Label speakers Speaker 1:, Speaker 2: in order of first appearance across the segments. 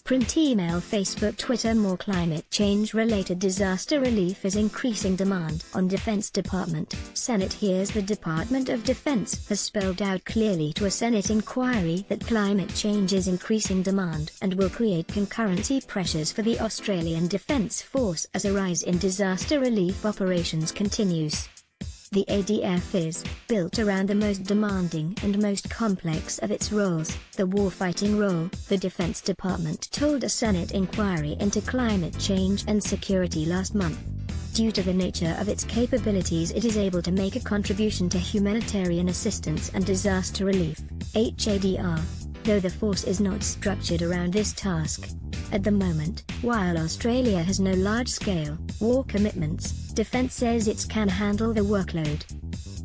Speaker 1: Print, email, Facebook, Twitter. More climate change-related disaster relief is increasing demand on Defense Department. Senate hears the Department of Defense has spelled out clearly to a Senate inquiry that climate change is increasing demand and will create concurrency pressures for the Australian Defence Force as a rise in disaster relief operations continues. The ADF is built around the most demanding and most complex of its roles, the warfighting role, the Defense Department told a Senate inquiry into climate change and security last month. Due to the nature of its capabilities, it is able to make a contribution to humanitarian assistance and disaster relief, HADR, though the force is not structured around this task. At the moment, while Australia has no large-scale war commitments, Defence says it can handle the workload.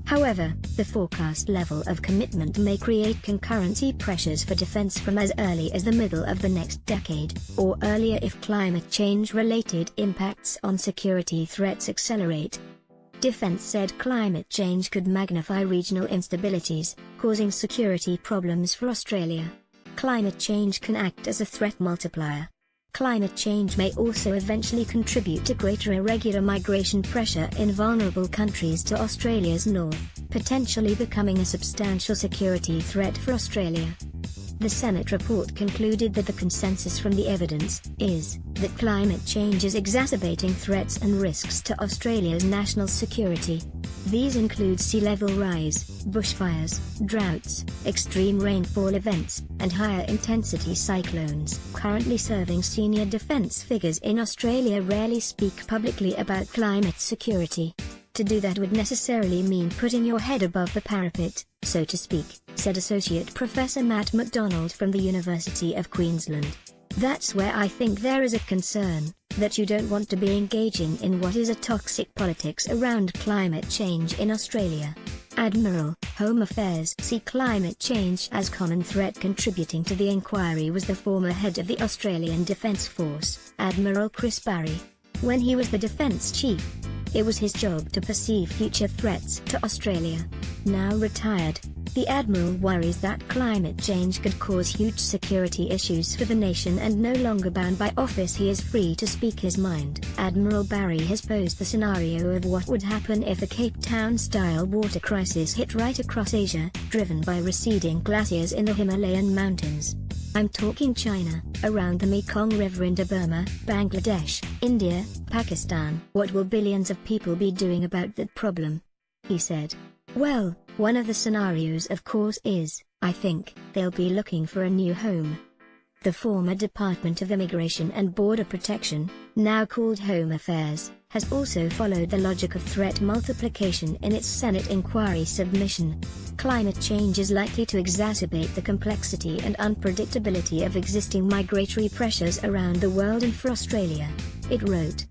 Speaker 1: However, the forecast level of commitment may create concurrency pressures for Defence from as early as the middle of the next decade, or earlier if climate change-related impacts on security threats accelerate. Defence said climate change could magnify regional instabilities, causing security problems for Australia. Climate change can act as a threat multiplier. Climate change may also eventually contribute to greater irregular migration pressure in vulnerable countries to Australia's north, potentially becoming a substantial security threat for Australia. The Senate report concluded that the consensus from the evidence is that climate change is exacerbating threats and risks to Australia's national security. These include sea level rise, bushfires, droughts, extreme rainfall events, and higher intensity cyclones. Currently serving senior defence figures in Australia rarely speak publicly about climate security. To do that would necessarily mean putting your head above the parapet, so to speak, said Associate Professor Matt MacDonald from the University of Queensland. That's where I think there is a concern, that you don't want to be engaging in what is a toxic politics around climate change in Australia. Admiral, Home Affairs see climate change as common threat. Contributing to the inquiry was the former head of the Australian Defence Force, Admiral Chris Barry. When he was the Defence Chief, it was his job to perceive future threats to Australia. Now retired, the Admiral worries that climate change could cause huge security issues for the nation, and no longer bound by office he is free to speak his mind. Admiral Barry has posed the scenario of what would happen if a Cape Town-style water crisis hit right across Asia, driven by receding glaciers in the Himalayan mountains. I'm talking China, around the Mekong River, into Burma, Bangladesh, India, Pakistan. What will billions of people be doing about that problem? He said. Well, one of the scenarios of course is, I think, they'll be looking for a new home. The former Department of Immigration and Border Protection, now called Home Affairs, has also followed the logic of threat multiplication in its Senate inquiry submission. Climate change is likely to exacerbate the complexity and unpredictability of existing migratory pressures around the world and for Australia, it wrote.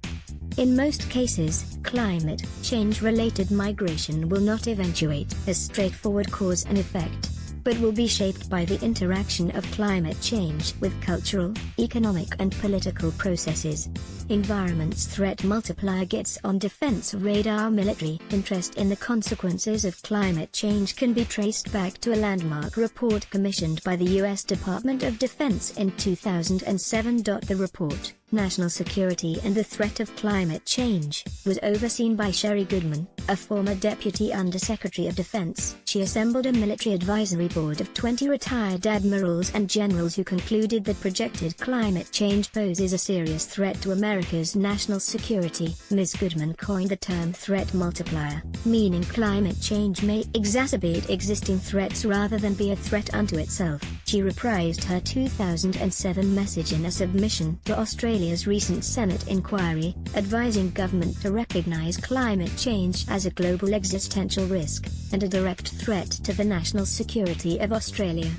Speaker 1: In most cases, climate change-related migration will not eventuate as straightforward cause and effect, but will be shaped by the interaction of climate change with cultural, economic and political processes. Environment's threat multiplier gets on defense radar. Military interest in the consequences of climate change can be traced back to a landmark report commissioned by the U.S. Department of Defense in 2007. The report, National Security and the Threat of Climate Change, was overseen by Sherry Goodman, a former Deputy Undersecretary of Defense. She assembled a military advisory board of 20 retired admirals and generals who concluded that projected climate change poses a serious threat to America's national security. Ms. Goodman coined the term threat multiplier, meaning climate change may exacerbate existing threats rather than be a threat unto itself. She reprised her 2007 message in a submission to Australia's recent Senate inquiry, advising government to recognise climate change as a global existential risk, and a direct threat to the national security of Australia.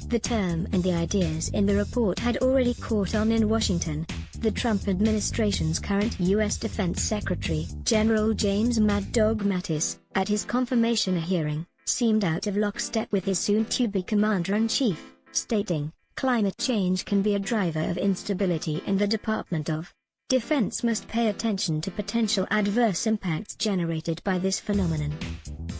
Speaker 1: The term and the ideas in the report had already caught on in Washington. The Trump administration's current U.S. Defense Secretary, General James Mad Dog Mattis, at his confirmation hearing, seemed out of lockstep with his soon-to-be Commander-in-Chief, stating, "Climate change can be a driver of instability, and the Department of Defense must pay attention to potential adverse impacts generated by this phenomenon."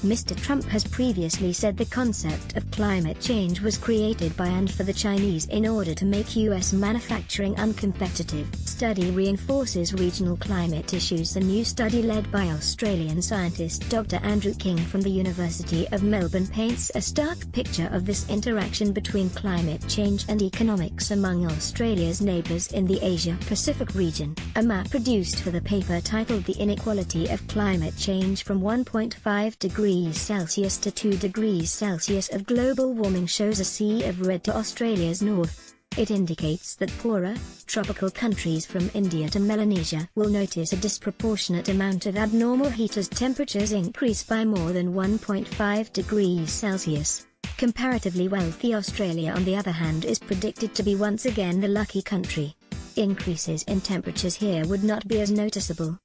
Speaker 1: Mr. Trump has previously said the concept of climate change was created by and for the Chinese in order to make U.S. manufacturing uncompetitive. Study reinforces regional climate issues. A new study led by Australian scientist Dr. Andrew King from the University of Melbourne paints a stark picture of this interaction between climate change and economics among Australia's neighbours in the Asia-Pacific region. A map produced for the paper titled The Inequality of Climate Change from 1.5 degrees Celsius to 2 degrees Celsius of global warming shows a sea of red to Australia's north. It indicates that poorer, tropical countries from India to Melanesia will notice a disproportionate amount of abnormal heat as temperatures increase by more than 1.5 degrees Celsius. Comparatively wealthy Australia, on the other hand, is predicted to be once again the lucky country. Increases in temperatures here would not be as noticeable.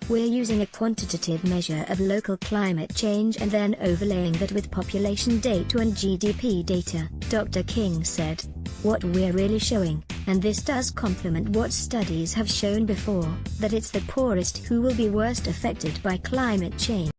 Speaker 1: We're using a quantitative measure of local climate change and then overlaying that with population data and GDP data, Dr. King said. What we're really showing, and this does complement what studies have shown before, that it's the poorest who will be worst affected by climate change.